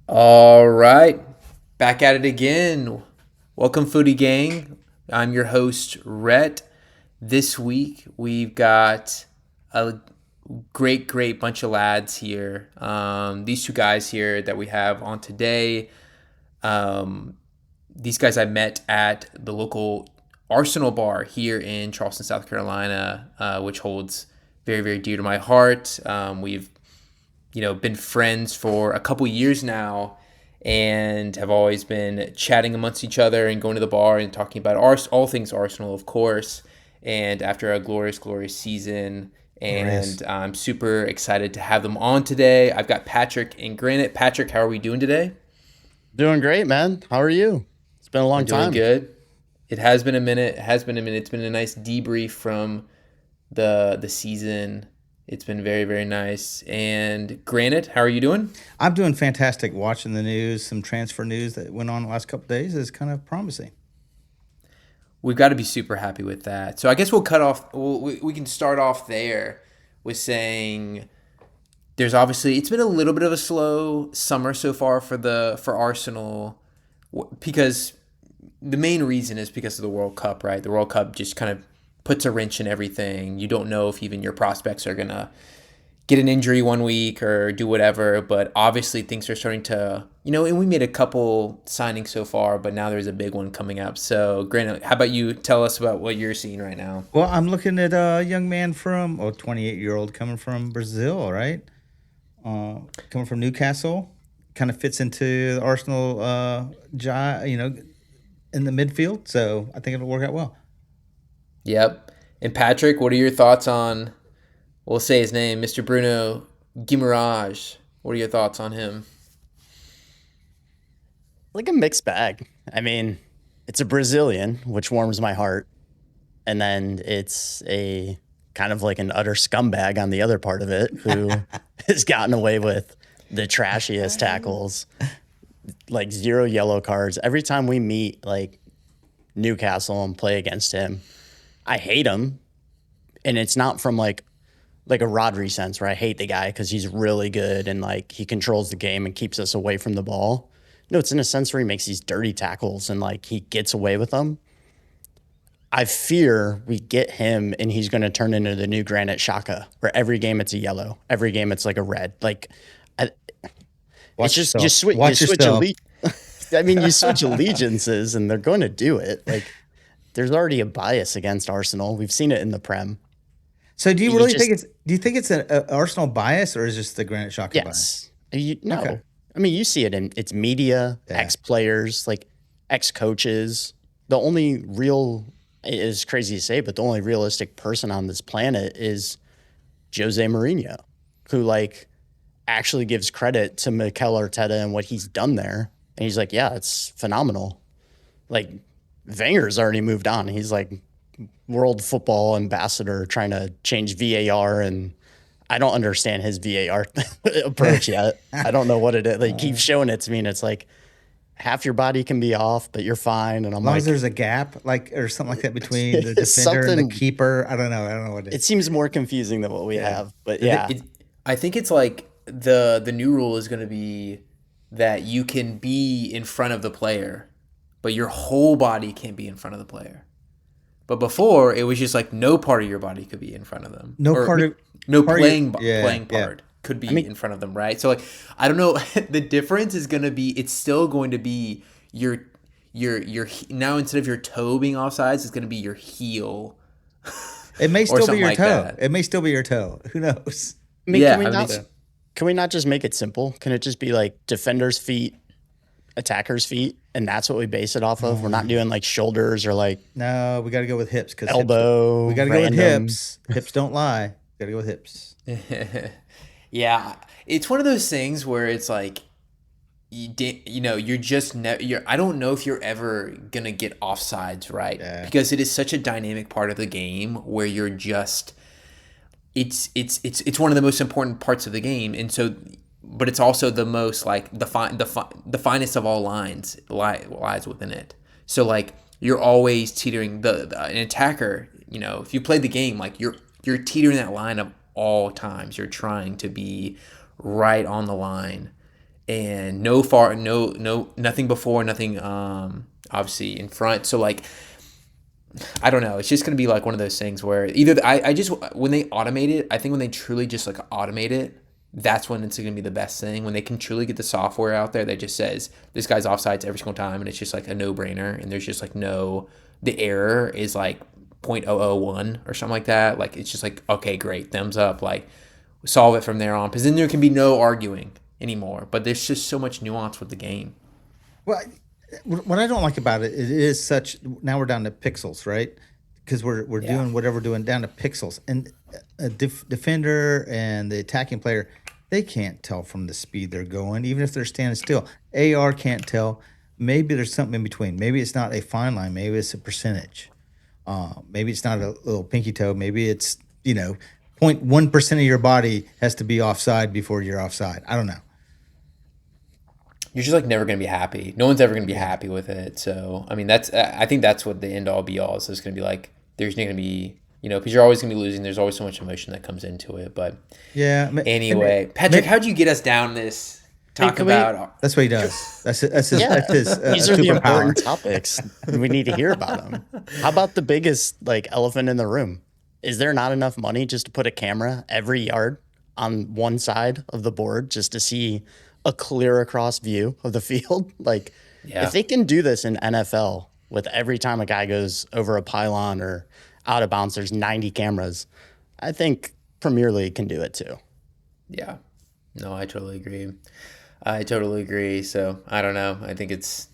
All right, back at it again. Welcome, Footy Gang. I'm your host, Rhett. This week we've got a great bunch of lads here. These two guys here that we have on today. Um, these guys I met at the local Arsenal bar here in Charleston, South Carolina, which holds very dear to my heart. We've been friends for a couple years now and have always been chatting amongst each other and going to the bar and talking about all things Arsenal, of course. And after a glorious season, Glorious. and I'm super excited to have them on today. I've got Patrick and Granite. Patrick, how are we doing today? Doing great, man. How are you? It's been a We're long doing time. good. It has been a minute. It has been a minute. It's been a nice debrief from the season. It's been very nice. And Granite, how are you doing? I'm doing fantastic. Watching the news, some transfer news that went on the last couple of days is kind of promising. We've got to be super happy with that. So I guess we'll cut off. We can start off there with saying there's obviously it's been a little bit of a slow summer so far for Arsenal because the main reason is because of the World Cup, right? The World Cup just kind of puts a wrench in everything. You don't know if even your prospects are gonna get an injury one week or do whatever. But obviously things are starting to, and we made a couple signings so far, but now there's a big one coming up. So, Grant, how about you tell us about what you're seeing right now? Well, I'm looking at a young man from, 28-year-old coming from Brazil, right? Coming from Newcastle. Kind of fits into the Arsenal, in the midfield. So I think it'll work out well. Yep. And Patrick, what are your thoughts on, we'll say his name, Mr. Bruno Guimaraes? What are your thoughts on him? Like a mixed bag. I mean, it's a Brazilian, which warms my heart. And then it's a kind of like an utter scumbag on the other part of it who has gotten away with the trashiest tackles, like zero yellow cards. Every time we meet like Newcastle and play against him, I hate him. And it's not from like a Rodri sense where I hate the guy because he's really good and like he controls the game and keeps us away from the ball. No, it's in a sense where he makes these dirty tackles and like he gets away with them. I fear we get him and he's going to turn into the new Granite Shaka, where every game it's a yellow, every game it's like a red. Like, I, it's Watch just yourself. you Watch switch yourself. I mean, you switch allegiances and they're going to do it. Like, there's already a bias against Arsenal. We've seen it in the Prem. So do you You really just think do you think it's an Arsenal bias or is just the Granite Xhaka bias? Yes. No. Okay. I mean, you see it in it's media, Yeah. ex players, like ex coaches. The only real, it is crazy to say, but the only realistic person on this planet is Jose Mourinho, who like actually gives credit to Mikel Arteta and what he's done there. And he's like, yeah, it's phenomenal. Like Wenger's already moved on. He's like world football ambassador trying to change VAR, and I don't understand his VAR approach yet. I don't know what it is. They keep showing it to me and it's like half your body can be off, but you're fine. And I'm As long like, as there's a gap, like or something like that between the it's defender and the something, keeper. I don't know. I don't know what it it is. seems more confusing than what we Yeah. have. But The yeah, thi- it, I think it's like the new rule is going to be that you can be in front of the player, but your whole body can't be in front of the player. But before it was just like no part of your body could be in front of them, No or part of no part of your, playing yeah. part could I be mean, in front of them, right? So like I don't know. The difference is gonna be it's still going to be your now instead of your toe being offsides, it's gonna be your heel It may or still be something your like toe. that. It may still be your toe. Who knows? I mean, Yeah, I mean, can we not just make it simple? Can it just be like defenders' feet, attackers' feet, and that's what we base it off of? We're not doing like shoulders or like No, we got to go with hips because elbow, we got to go with random. hips. Hips don't lie. Got to go with hips. yeah, it's one of those things where it's like you're just you're I don't know if you're ever gonna get offsides right Yeah. because it is such a dynamic part of the game where you're just it's one of the most important parts of the game, and so but it's also the most like the finest of all lines lies within it. So like you're always teetering an attacker. If you play the game, like you're teetering that line of all times. You're trying to be right on the line, and nothing before, nothing obviously in front. So like, I don't know. It's just gonna be like one of those things where either I just when they automate it, I think when they truly just like automate it, that's when it's gonna be the best thing. When they can truly get the software out there that just says this guy's offsides every single time, and it's just like a no brainer, and there's just like the error is like 0.001 or something like that. Like it's just like, okay, great, thumbs up, like solve it from there on, because then there can be no arguing anymore. But there's just so much nuance with the game. Well, what I don't like about it, it is such. Now we're down to pixels, right? Because we're Yeah. doing whatever we're doing down to pixels, and a defender and the attacking player, they can't tell from the speed they're going, even if they're standing still. AR can't tell. Maybe there's something in between. Maybe it's not a fine line. Maybe it's a percentage. Maybe it's not a little pinky toe. Maybe it's 0.1% of your body has to be offside before you're offside. I don't know. You're just like never gonna be happy. No one's ever gonna be happy with it. So I mean, I think that's what the end all be all is. It's gonna be like there's not gonna be because you're always gonna be losing. There's always so much emotion that comes into it. But Yeah. anyway, Patrick, how'd you get us down this? Talk can we- about That's what he does. That's his. That's his These are the superpower. important topics. We need to hear about them. How about the biggest like elephant in the room? Is there not enough money just to put a camera every yard on one side of the board just to see a clear across view of the field? Like, Yeah. if they can do this in NFL with every time a guy goes over a pylon or out of bounds, there's 90 cameras. I think Premier League can do it too. Yeah. No, I totally agree. So I don't know. I think it's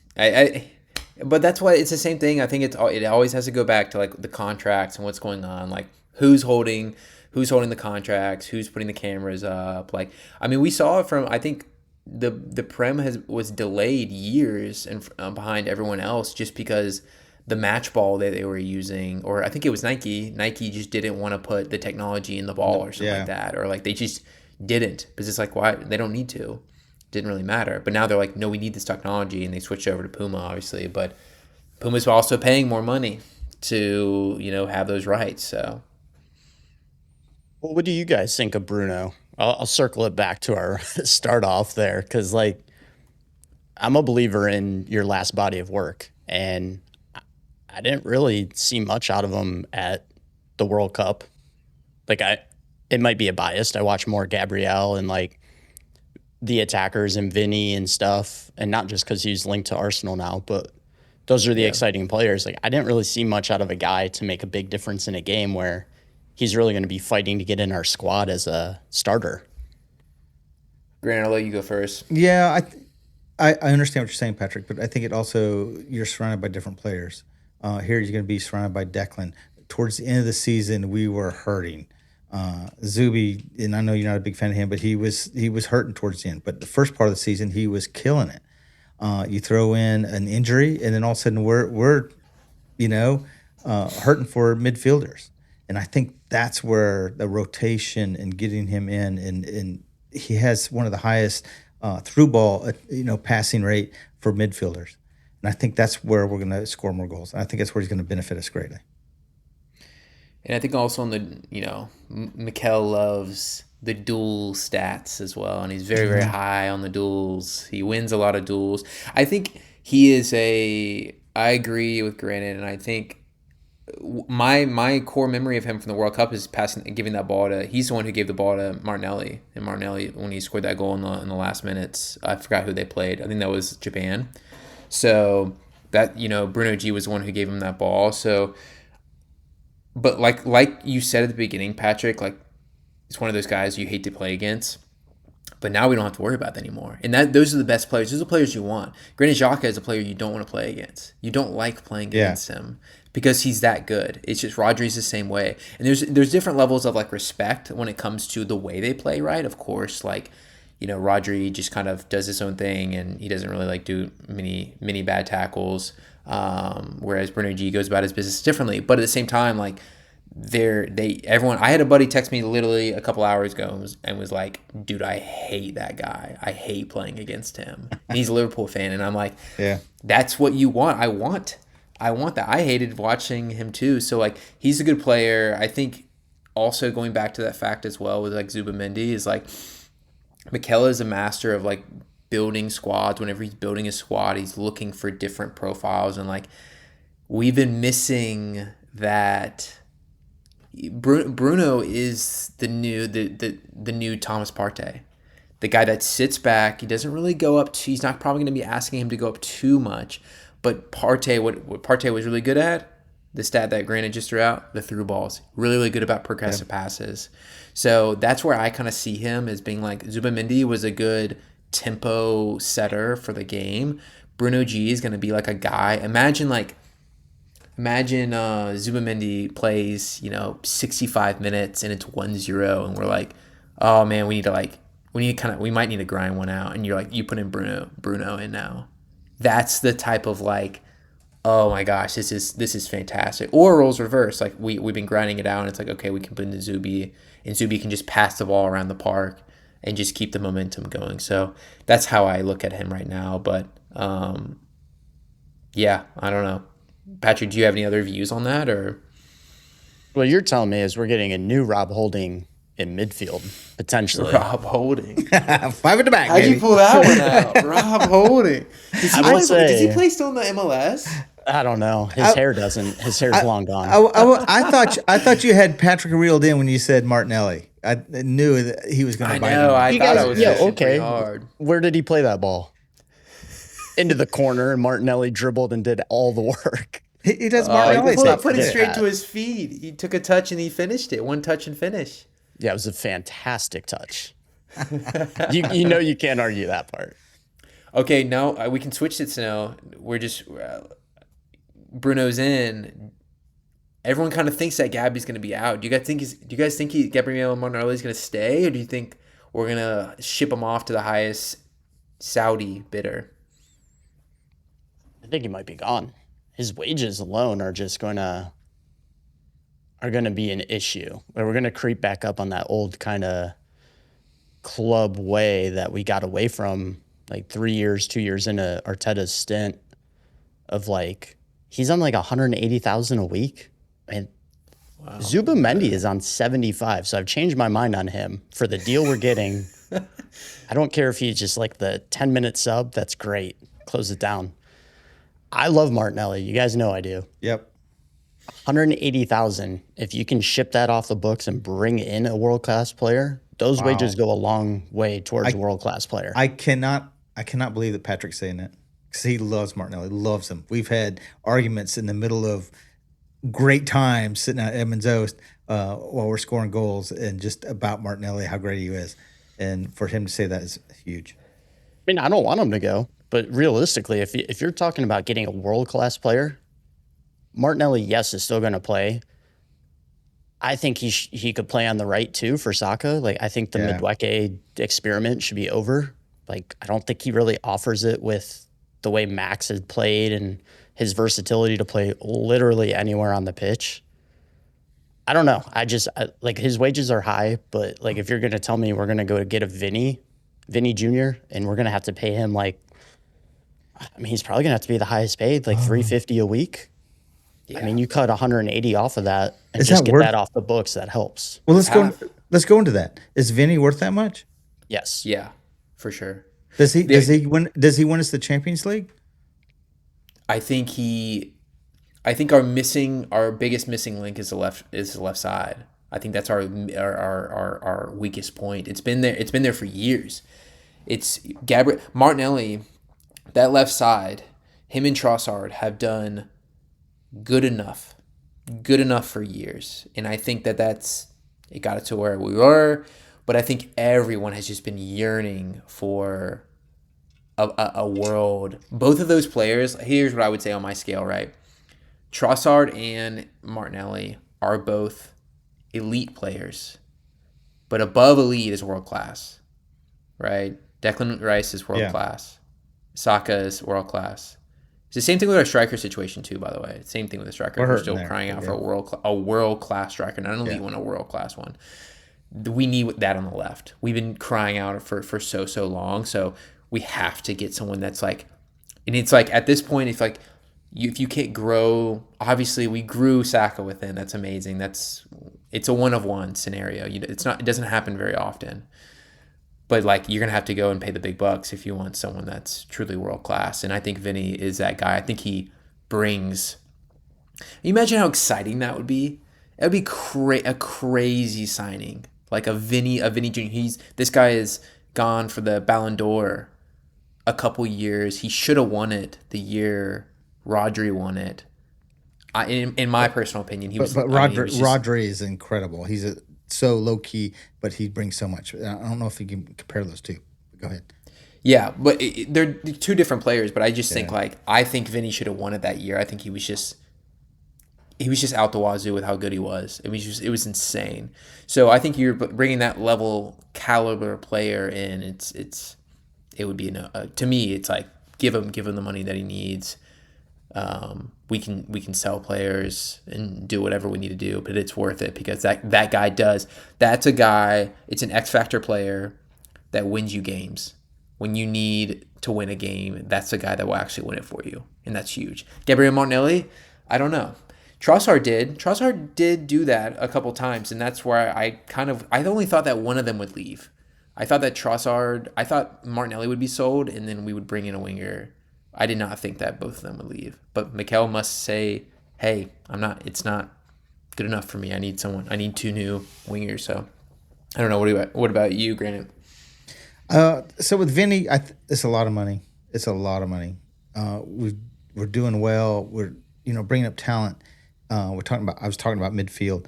but that's why it's the same thing. I think it always has to go back to like the contracts and what's going on. Like who's holding the contracts, who's putting the cameras up. Like I mean, we saw it from I think the Prem was delayed years and behind everyone else just because the match ball that they were using, or I think it was Nike just didn't want to put the technology in the ball or something like that, or like they just didn't because it's like why they don't need to. Didn't really matter. But now they're like, no, we need this technology, and they switched over to Puma, obviously. But Puma's also paying more money to have those rights. So Well, what do you guys think of Bruno? I'll circle it back to our start off there because, like, I'm a believer in your last body of work, and I didn't really see much out of him at the World Cup. Like, it might be a bias. I watch more Gabrielle and like the attackers and Vinny and stuff, and not just because he's linked to Arsenal now, but those are the exciting players. Like, I didn't really see much out of a guy to make a big difference in a game where he's really going to be fighting to get in our squad as a starter. Grant, I'll let you go first. Yeah, I understand what you're saying, Patrick, but I think it also you're surrounded by different players. Here you're going to be surrounded by Declan. Towards the end of the season, we were hurting. Zuby, and I know you're not a big fan of him, but he was hurting towards the end. But the first part of the season, he was killing it. You throw in an injury, and then all of a sudden we're hurting for midfielders. And I think that's where the rotation and getting him in, and he has one of the highest through ball, passing rate for midfielders. And I think that's where we're going to score more goals. And I think that's where he's going to benefit us greatly. And I think also on the, Mikel loves the duel stats as well. And he's very, very high on the duels. He wins a lot of duels. I think he is I agree with Granite. And I think my core memory of him from the World Cup is giving that ball he's the one who gave the ball to Martinelli. And Martinelli, when he scored that goal in the last minutes, I forgot who they played. I think that was Japan. So that, Bruno G was the one who gave him that ball. So, but like you said at the beginning, Patrick, like it's one of those guys you hate to play against. But now we don't have to worry about that anymore. And those are the best players. Those are the players you want. Granit Xhaka is a player you don't want to play against. You don't like playing against him because he's that good. It's just Rodri's the same way. And there's different levels of like respect when it comes to the way they play, right? Of course, like Rodri just kind of does his own thing and he doesn't really like do many bad tackles. Whereas Bruno G goes about his business differently. But at the same time, like everyone. I had a buddy text me literally a couple hours ago and was like, "Dude, I hate that guy. I hate playing against him." And he's a Liverpool fan, and I'm like, "Yeah, that's what you want. I want that. I hated watching him too. So like, he's a good player. I think also going back to that fact as well with like Zubamendi is like, Mikel is a master of like building squads, whenever he's building a squad, he's looking for different profiles. And like, we've been missing that. Bruno is the new Thomas Partey, the guy that sits back. He doesn't really go up. He's not probably going to be asking him to go up too much. But Partey, what Partey was really good at, the stat that Granite just threw out, the through balls. Really, really good about progressive passes. So that's where I kind of see him as being like, Zubimendi was a good tempo setter for the game. Bruno G is going to be like a guy. Imagine Zubimendi plays, 65 minutes and it's 1-0 and we're like, oh man, we might need to grind one out. And you're like, you put in Bruno in now. That's the type of like, oh my gosh, this is fantastic. Or roles reverse. Like we've been grinding it out and it's like, okay, we can put in the Zubi and Zubi can just pass the ball around the park and just keep the momentum going. So that's how I look at him right now. But yeah, I don't know. Patrick, do you have any other views on that, or? Well, you're telling me is we're getting a new Rob Holding in midfield, potentially. Rob Holding. 5 at the back, How'd baby. you pull that one out? Rob Holding. Does he play still in the MLS? I don't know. His hair's long gone. I thought you had Patrick reeled in when you said Martinelli. I knew that he was going to bite him. I thought I was okay. hard. Where did he play that ball? Into the corner, and Martinelli dribbled and did all the work. He does Martinelli He stuff. put it straight to his feet. He took a touch and he finished it. One touch and finish. Yeah, it was a fantastic touch. You can't argue that part. Okay, no, we can switch it now. We're just Bruno's in. Everyone kind of thinks that Gabby's going to be out. Do you guys think Gabriel Martinelli is going to stay, or do you think we're going to ship him off to the highest Saudi bidder? I think he might be gone. His wages alone are just going to be an issue. We're going to creep back up on that old kind of club way that we got away from like 2 years into Arteta's stint of like, he's on like 180,000 a week. And wow. Zubimendi is on 75. So I've changed my mind on him for the deal we're getting. I don't care if he's just like the 10-minute sub. That's great. Close it down. I love Martinelli. You guys know I do. Yep. 180,000. If you can ship that off the books and bring in a world-class player, those wages go a long way towards a world-class player. I cannot believe that Patrick's saying that, because he loves Martinelli, loves him. We've had arguments in the middle of great times sitting at Edmonds Oast while we're scoring goals and just about Martinelli, how great he is. And for him to say that is huge. I mean, I don't want him to go. But realistically, if you're talking about getting a world-class player, Martinelli, yes, is still going to play. I think he could play on the right too for Saka. Like, I think the Midweke experiment should be over. Like, I don't think he really offers it with the way Max has played and his versatility to play literally anywhere on the pitch. I don't know. Like, his wages are high, but like, if you're going to tell me we're going to go to get a Vinny Jr. and we're going to have to pay him like, I mean, he's probably going to have to be the highest paid, like $350 a week. Yeah. I mean, you cut 180 off of that and just get that off the books. That helps. Well, let's go into that. Is Vinny worth that much? Yes. Yeah, for sure. Does he win us the Champions League? I think our biggest missing link is the left side. I think that's our weakest point. It's been there for years. It's Gabriel Martinelli. That left side, him and Trossard have done good enough for years. And I think it got it to where we were. But I think everyone has just been yearning for a world. Both of those players, here's what I would say on my scale, right? Trossard and Martinelli are both elite players. But above elite is world class, right? Declan Rice is world class. Saka is world class. It's the same thing with our striker situation too, by the way. Same thing with the striker. We're still crying out for a world class striker, not an elite one, a world class one. We need that on the left. We've been crying out for so long, so we have to get someone that's like, and it's like at this point, if you can't grow, obviously we grew Saka within. That's amazing. It's a one of one scenario. It doesn't happen very often. But like you're gonna have to go and pay the big bucks if you want someone that's truly world class. And I think Vinny is that guy. I think he brings. You imagine how exciting that would be. It would be a crazy signing, like a Vinny Jr. This guy is gone for the Ballon d'Or a couple years. He should have won it the year Rodri won it. In my personal opinion, he was. But I mean, he was just- Rodri is incredible. He's so low key, but he brings so much. I don't know if you can compare those two. Go ahead. Yeah, but they're two different players. But I just think I think Vinny should have won it that year. I think he was just out the wazoo with how good he was. It was insane. So I think you're bringing that level caliber player in. It would be to me. It's like give him the money that he needs. We can sell players and do whatever we need to do, but it's worth it because that guy does. That's a guy. It's an X factor player that wins you games when you need to win a game. That's the guy that will actually win it for you, and that's huge. Gabriel Martinelli, I don't know. Trossard did do that a couple times, and that's where I only thought that one of them would leave. I thought Martinelli would be sold, and then we would bring in a winger. I did not think that both of them would leave. But Mikel must say, hey, it's not good enough for me. I need two new wingers. So I don't know. What about you, Granite? So with Vinny, it's a lot of money. It's a lot of money. We're doing well. We're bringing up talent. I was talking about midfield.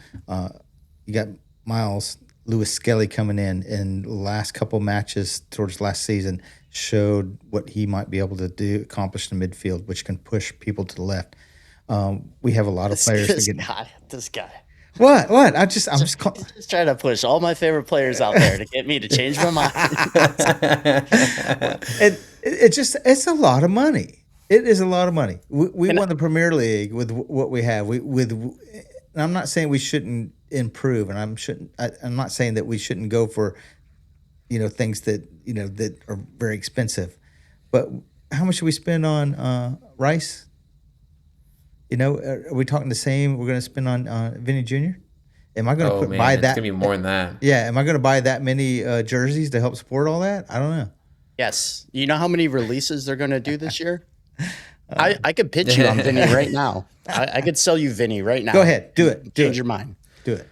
You got Miles Lewis Skelly coming in the last couple matches towards last season showed what he might be able to accomplish in midfield, which can push people to the left. We have a lot of players. This guy. What? I'm just trying to push all my favorite players out there to get me to change my mind. It's a lot of money. It is a lot of money. We won the Premier League with what we have. And I'm not saying we shouldn't improve, and I'm not saying that we shouldn't go for, things that that are very expensive. But how much should we spend on Rice? Are we talking the same? We're going to spend on Vinny Jr. Am I going to buy that? It's going to be more than that. Yeah. Am I going to buy that many jerseys to help support all that? I don't know. Yes. You know how many releases they're going to do this year? I could pitch you on Vinny right now. I could sell you Vinny right now. Go ahead. Do it. Change your mind. Do it.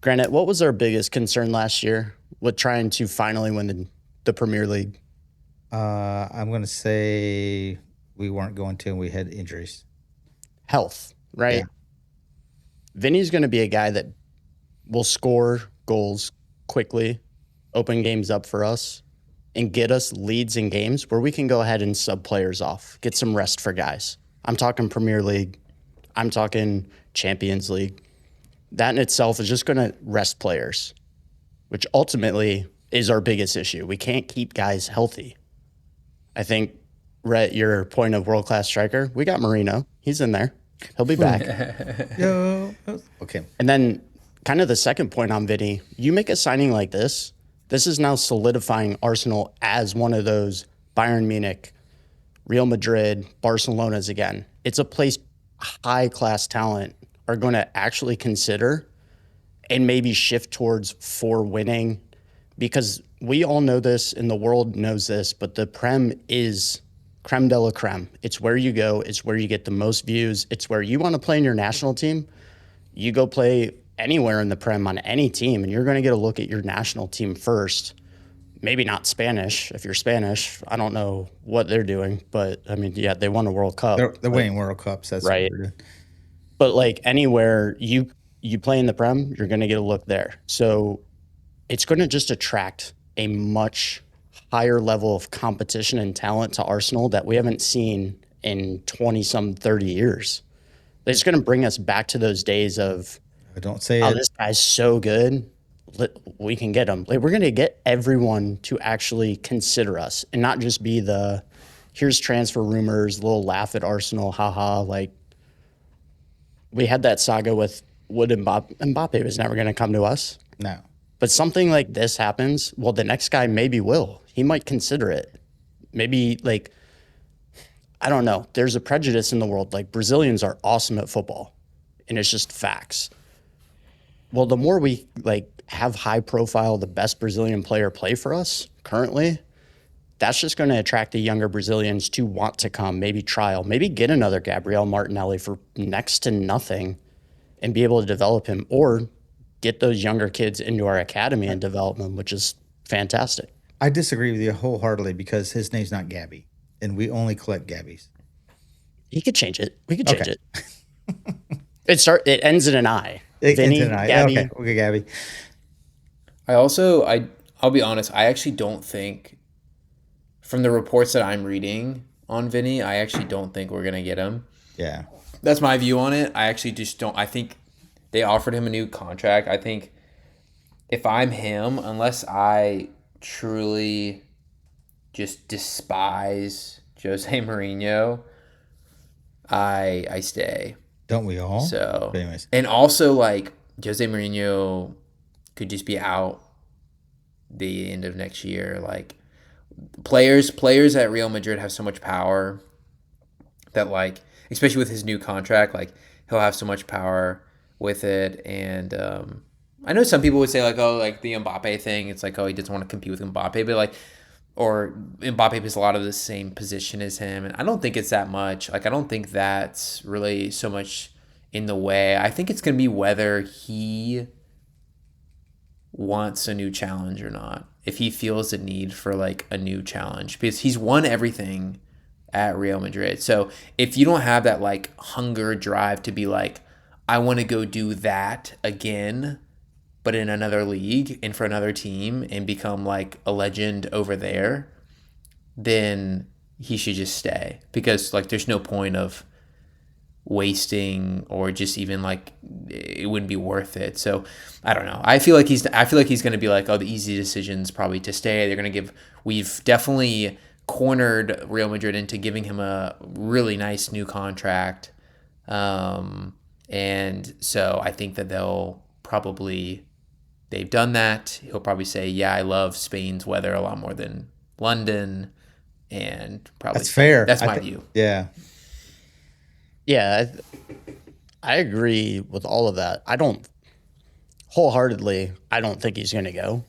Granite, what was our biggest concern last year with trying to finally win the Premier League? I'm going to say we weren't going to, and we had injuries. Health, right? Yeah. Vinny's going to be a guy that will score goals quickly, open games up for us, and get us leads in games where we can go ahead and sub players off, get some rest for guys. I'm talking Premier League. I'm talking Champions League. That in itself is just going to rest players, which ultimately is our biggest issue. We can't keep guys healthy. I think, Rhett, your point of world-class striker, we got Marino. He's in there. He'll be back. Okay. And then kind of the second point on Vinny, you make a signing like this is now solidifying Arsenal as one of those Bayern Munich, Real Madrid, Barcelona's again. It's a place high-class talent are going to actually consider and maybe shift towards for winning, because we all know this and the world knows this, but the Prem is creme de la creme. It's where you go. It's where you get the most views. It's where you want to play in your national team. You go play anywhere in the Prem on any team, and you're going to get a look at your national team first. Maybe not Spanish. If you're Spanish, I don't know what they're doing, but I mean, yeah, they won a World Cup. They're winning World Cups. That's right. What they're doing. But like anywhere you play in the Prem, you're going to get a look there. So it's going to just attract a much higher level of competition and talent to Arsenal that we haven't seen in 20-some 30 years. It's going to bring us back to those days of, don't say this guy's so good, we can get him. Like, we're going to get everyone to actually consider us and not just be here's transfer rumors, a little laugh at Arsenal, haha. Like, we had that saga with would Mbappe was never going to come to us. No. But something like this happens, well, the next guy maybe will. He might consider it. Maybe, like, I don't know. There's a prejudice in the world. Like, Brazilians are awesome at football, and it's just facts. Well, the more we, like, have high profile, the best Brazilian player play for us currently, that's just going to attract the younger Brazilians to want to come, maybe trial, maybe get another Gabriel Martinelli for next to nothing and be able to develop him, or get those younger kids into our academy and develop them, which is fantastic. I disagree with you wholeheartedly because his name's not Gabby, and we only collect Gabbies. He could change it. We could change it. It ends in an I. Vinny, Gabby. Okay, Gabby. I'll be honest, I actually don't think, from the reports that I'm reading on Vinny, I actually don't think we're going to get him. Yeah. That's my view on it. I actually just don't. I think they offered him a new contract. I think if I'm him, unless I truly just despise Jose Mourinho, I stay. Don't we all? So, But anyways. and also, like, Jose Mourinho could just be out the end of next year. Like, players at Real Madrid have so much power that, like, especially with his new contract, like, he'll have so much power with it. And I know some people would say, like, oh, like the Mbappe thing, it's like, oh, he doesn't want to compete with Mbappe, but like, or Mbappe is a lot of the same position as him, and I don't think it's that much. Like, I don't think that's really so much in the way. I think it's going to be whether he wants a new challenge or not. If he feels the need for, like, a new challenge, because he's won everything at Real Madrid. So if you don't have that, like, hunger drive to be like, I want to go do that again, but in another league and for another team, and become like a legend over there, then he should just stay, because, like, there's no point of wasting, or just even, like, it wouldn't be worth it. So I don't know. I feel like he's going to be like, oh, the easy decision's probably to stay. They're going to we've definitely cornered Real Madrid into giving him a really nice new contract. And so I think that they've done that. He'll probably say, yeah, I love Spain's weather a lot more than London. And probably That's fair. That's my view. Yeah. Yeah, I agree with all of that. I don't think he's going to go,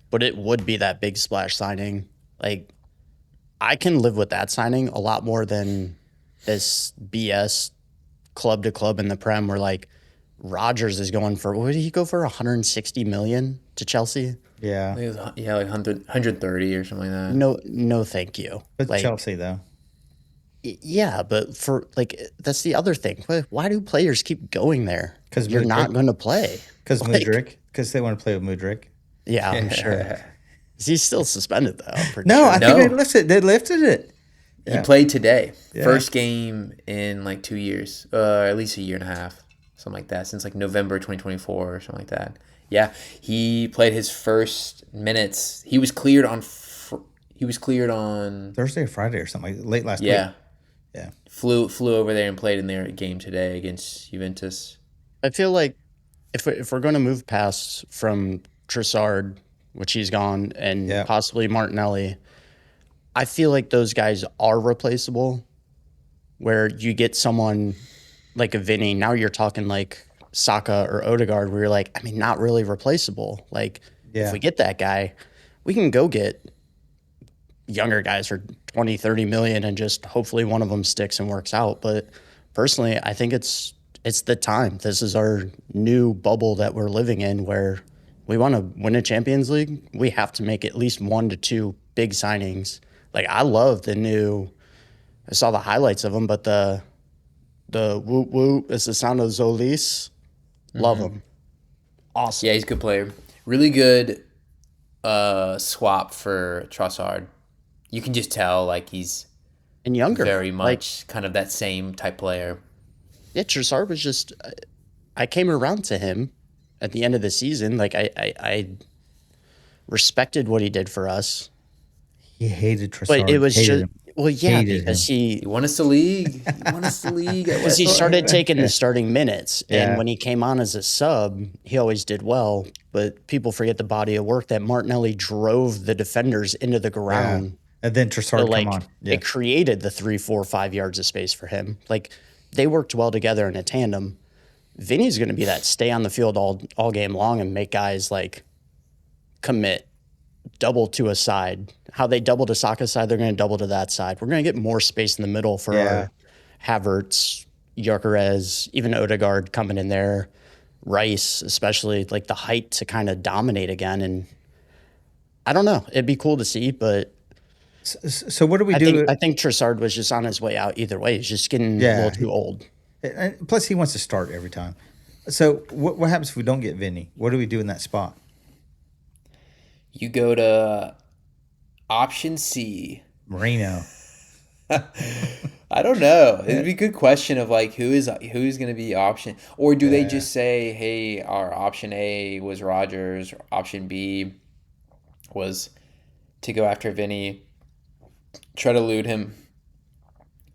but it would be that big splash signing. Like, I can live with that signing a lot more than this BS club to club in the Prem where, like, Rodgers is going for, what did he go for, 160 million to Chelsea? Yeah. Like 130 or something like that. No, thank you. But like, Chelsea, though. Yeah, but for, like, that's the other thing. Why do players keep going there? Because you're not going to play. Because Mudryk. Because they want to play with Mudryk. Yeah, I'm sure. He's still suspended, though. I'm pretty No, sure. I think they lifted it. He played today. Yeah. First game in like 2 years, at least a year and a half, something like that, since like November 2024 or something like that. Yeah, he played his first minutes. He was cleared on Thursday or Friday or something, like late last week. Yeah. Flew over there and played in their game today against Juventus. I feel like if we're going to move past from Trossard, which he's gone, and possibly Martinelli, I feel like those guys are replaceable. Where you get someone like a Vinny, now you're talking like Saka or Odegaard, where you're like, I mean, not really replaceable. Like, if we get that guy, we can go get younger guys for 20, 30 million and just hopefully one of them sticks and works out. But personally, I think it's the time. This is our new bubble that we're living in, where we want to win a Champions League. We have to make at least 1 to 2 big signings. Like, I love I saw the highlights of them, but the whoop whoop is the sound of Zolis. Love him. Awesome. Yeah, he's a good player. Really good swap for Trossard. You can just tell, like, he's and younger, very much kind of that same type player. Yeah, Trossard was just. I came around to him at the end of the season. Like, I respected what he did for us. He hated Trossard. But it was just because he won us the league. Because he started taking the starting minutes, and when he came on as a sub, he always did well. But people forget the body of work that Martinelli drove the defenders into the ground. Yeah. And then Trossard come on. Yeah. It created the 3, 4, 5 yards of space for him. Like, they worked well together in a tandem. Vinny's going to be that stay on the field all game long and make guys, like, commit double to a side. How they double to Saka's side, they're going to double to that side. We're going to get more space in the middle for our Havertz, Gyökeres, even Odegaard coming in there, Rice, especially like the height to kind of dominate again. And I don't know. It'd be cool to see, but So what do we do? I think Trossard was just on his way out either way. He's just getting a little too old. And plus, he wants to start every time. So what happens if we don't get Vinny? What do we do in that spot? You go to option C. Marino. I don't know. It'd be a good question of like who's going to be option, or do they just say, hey, our option A was Rodgers, option B was to go after Vinny, try to elude him,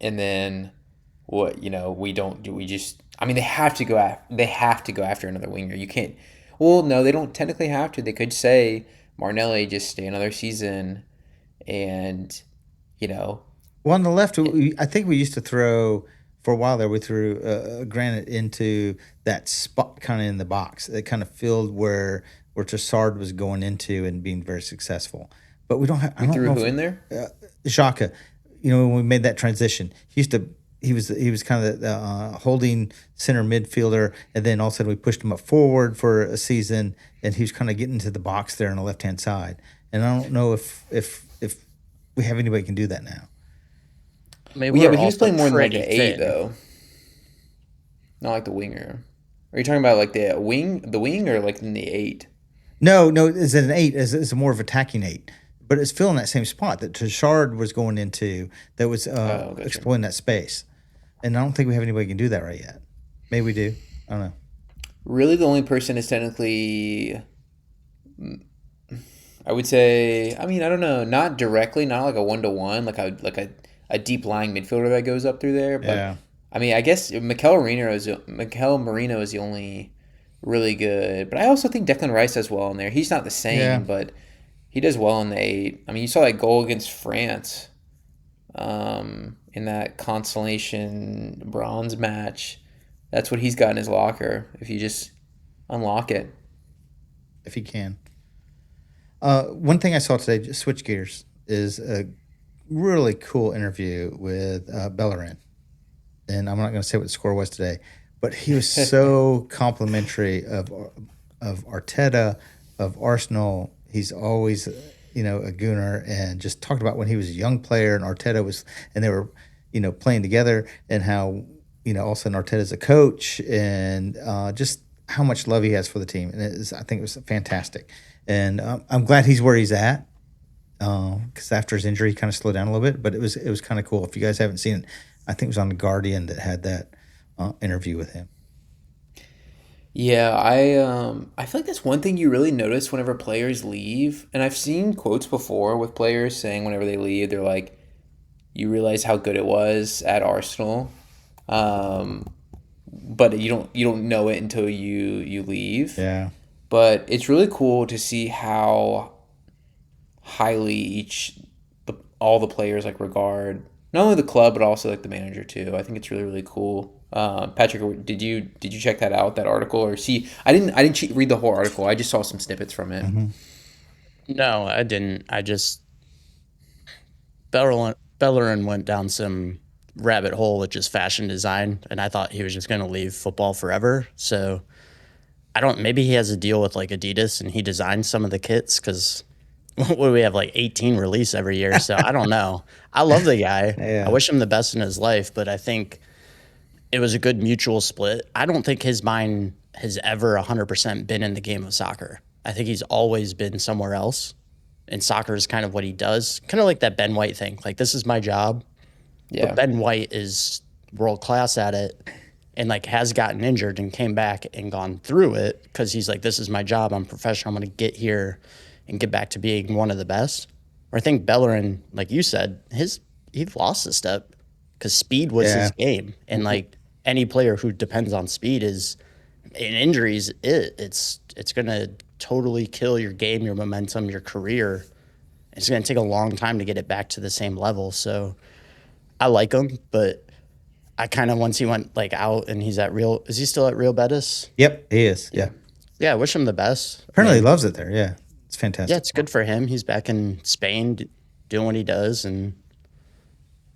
and then what? We don't do. We just. I mean, they have to go after another winger. You can't. Well, no, they don't technically have to. They could say Martinelli just stay another season, and Well, on the left, I think we used to throw for a while there. We threw Granite into that spot, kind of in the box. It kind of filled where Trossard was going into and being very successful. But we don't have. I don't threw know who in there? Xhaka. When we made that transition, he was kind of the holding center midfielder, and then all of a sudden we pushed him up forward for a season, and he was kind of getting into the box there on the left hand side. And I don't know if we have anybody who can do that now. I mean, but he was playing more than like an 8 though, not like the winger. Are you talking about like the wing, or like in the 8? No, it's an 8. It's a more of attacking 8. But it's filling that same spot that Trossard was going into that was exploiting that space. And I don't think we have anybody who can do that right yet. Maybe we do. I don't know. Really, the only person is technically, I would say, I mean, I don't know, not directly, not like a 1-to-1, like a deep lying midfielder that goes up through there. But I mean, I guess Mikel Marino is the only really good. But I also think Declan Rice does well in there. He's not the same, but he does well in the 8. I mean, you saw that goal against France in that consolation bronze match. That's what he's got in his locker if you just unlock it. If he can. One thing I saw today, just switch gears, is a really cool interview with Bellerin. And I'm not going to say what the score was today, but he was so complimentary of Arteta, of Arsenal. He's always, a gooner, and just talked about when he was a young player and Arteta was, and they were, playing together, and how, all of a sudden Arteta's a coach, and just how much love he has for the team. And I think it was fantastic. And I'm glad he's where he's at, because after his injury, he kind of slowed down a little bit. But it was kind of cool. If you guys haven't seen it, I think it was on The Guardian that had that interview with him. Yeah, I feel like that's one thing you really notice whenever players leave. And I've seen quotes before with players saying whenever they leave, they're like, you realize how good it was at Arsenal. But you don't know it until you leave. Yeah. But it's really cool to see how highly all the players like regard not only the club but also like the manager too. I think it's really, really cool. Patrick, did you check that out, that article, or see? I didn't read the whole article. I just saw some snippets from it. Mm-hmm. No, I didn't. I just Bellerin went down some rabbit hole with just fashion design, and I thought he was just going to leave football forever. So maybe he has a deal with like Adidas and he designs some of the kits, because we have like 18 release every year. So I don't know. I love the guy. Yeah. I wish him the best in his life, but I think it was a good mutual split. I don't think his mind has ever 100% been in the game of soccer. I think he's always been somewhere else. And soccer is kind of what he does. Kind of like that Ben White thing. Like, this is my job. Yeah. But Ben White is world class at it, and like has gotten injured and came back and gone through it because he's like, this is my job. I'm professional. I'm going to get here and get back to being one of the best. Or I think Bellerin, like you said, he lost a step because speed was his game. And like any player who depends on speed is in injuries, it's going to totally kill your game, your momentum, your career. It's going to take a long time to get it back to the same level. So I like him, but I kind of, once he went like out and is he still at Real Betis? Yep, he is. Yeah. Yeah, I wish him the best. Apparently he loves it there. Yeah. It's fantastic. Yeah, it's good for him. He's back in Spain doing what he does. And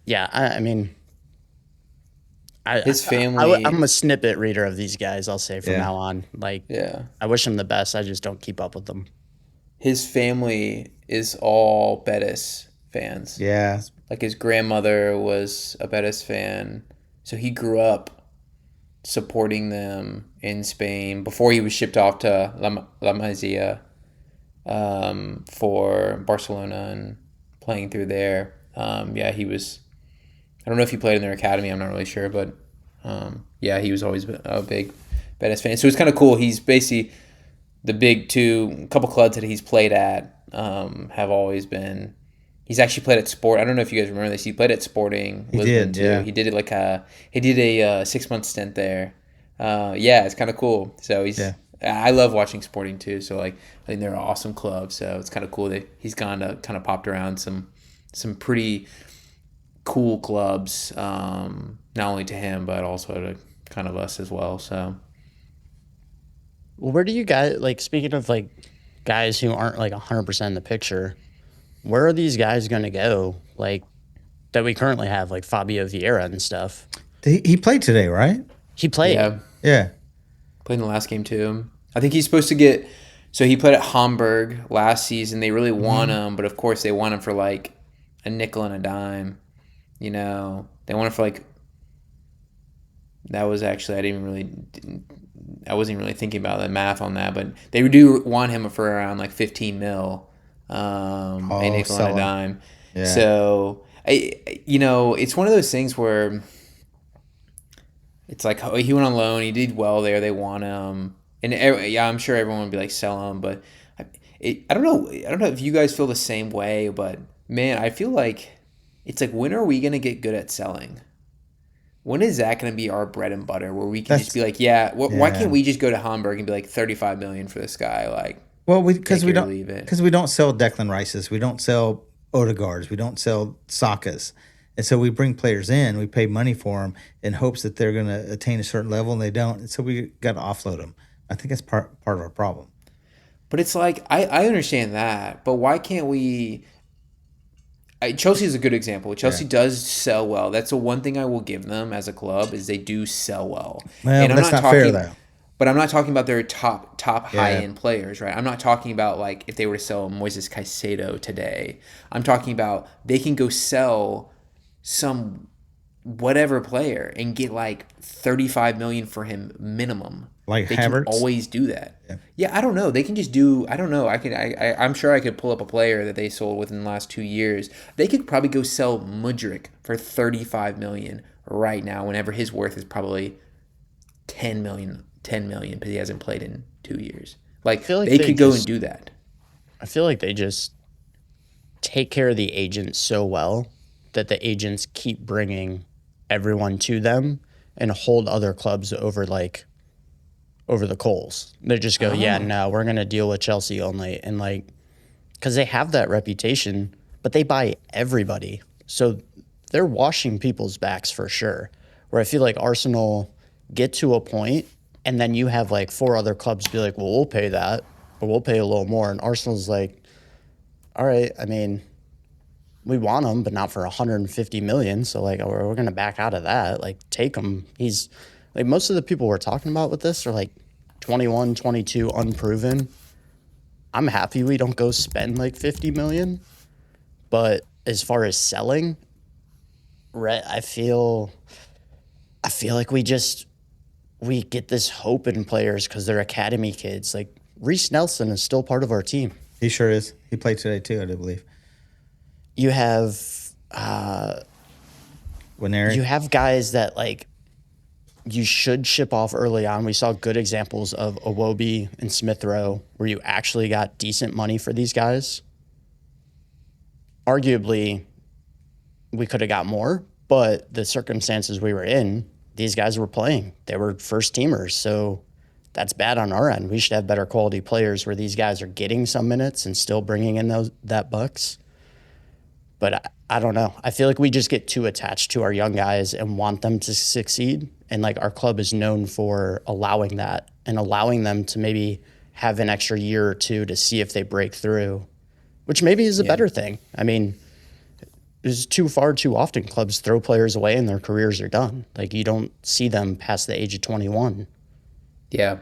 yeah, I mean, His family. I'm a snippet reader of these guys, I'll say from now on. Like, Yeah. I wish him the best. I just don't keep up with them. His family is all Betis fans. Yeah. Like his grandmother was a Betis fan, so he grew up supporting them in Spain before he was shipped off to La Masia for Barcelona and playing through there. Yeah, he was. I don't know if he played in their academy. I'm not really sure, but yeah, he was always a big Betis fan. So it's kind of cool. He's basically the big two, couple clubs that he's played at have always been. He's actually played at Sport. I don't know if you guys remember this. He played at Sporting Lisbon too. Yeah. He did a 6-month stint there. Yeah, it's kind of cool. So he's. Yeah. I love watching Sporting too. So like, I think they're an awesome club. So it's kind of cool that he's gone to kind of popped around some pretty cool clubs. Not only to him but also to kind of us as well. So. Well, where do you guys, like, speaking of like guys who aren't like 100% in the picture, where are these guys going to go? Like, that we currently have, like Fabio Vieira and stuff. He played today, right? He played. Yeah. Yeah. Played in the last game too. I think he's supposed to get. So he played at Hamburg last season. They really want him, but of course they want him for like a nickel and a dime. You know, they want him for like. That was actually I wasn't really thinking about the math on that, but they do want him for around like 15 mil, a nickel and a dime. Yeah. So it's one of those things where. It's like he went on loan. He did well there. They want him, and yeah, I'm sure everyone would be like sell him. But I don't know. I don't know if you guys feel the same way. But man, I feel like it's like, when are we gonna get good at selling? When is that gonna be our bread and butter? Where we can just be like, why can't we just go to Hamburg and be like 35 million for this guy? Like, well, because we don't sell Declan Rices, we don't sell Odegaards, we don't sell Sakas. And so we bring players in, we pay money for them in hopes that they're going to attain a certain level, and they don't. And so we got to offload them. I think that's part of our problem. But it's like, I understand that, but why can't we? Chelsea is a good example. Chelsea does sell well. That's the one thing I will give them as a club, is they do sell well. Well, and that's not fair, though. But I'm not talking about their top high-end players, right? I'm not talking about like if they were to sell Moises Caicedo today. I'm talking about they can go sell some whatever player and get like 35 million for him minimum. Like they Havertz? can always do that. Yeah, I don't know. They can just do. I don't know. I'm sure I could pull up a player that they sold within the last 2 years. They could probably go sell Mudryk for 35 million right now, whenever his worth is probably 10 million, but he hasn't played in 2 years. Like they could go and do that. I feel like they just take care of the agents so well that the agents keep bringing everyone to them and hold other clubs over the coals. They just go, no, we're going to deal with Chelsea only. And like, because they have that reputation, but they buy everybody. So they're washing people's backs for sure. Where I feel like Arsenal get to a point and then you have like 4 other clubs be like, well, we'll pay that, or we'll pay a little more. And Arsenal's like, all right, I mean, we want him, but not for 150 million. So like, we're going to back out of that. Like, take him. He's like, most of the people we're talking about with this are like 21, 22, unproven. I'm happy we don't go spend like 50 million. But as far as selling, I feel like we get this hope in players because they're academy kids. Like, Reece Nelson is still part of our team. He sure is. He played today too, I do believe. You have Winery. You have guys that like you should ship off early on. We saw good examples of Iwobi and Smith Rowe where you actually got decent money for these guys. Arguably, we could have got more, but the circumstances we were in, these guys were playing. They were first teamers, so that's bad on our end. We should have better quality players where these guys are getting some minutes and still bringing in that bucks. But I don't know. I feel like we just get too attached to our young guys and want them to succeed. And like, our club is known for allowing that and allowing them to maybe have an extra year or two to see if they break through, which maybe is a better thing. I mean, there's too often clubs throw players away and their careers are done. Like, you don't see them past the age of 21. Yeah.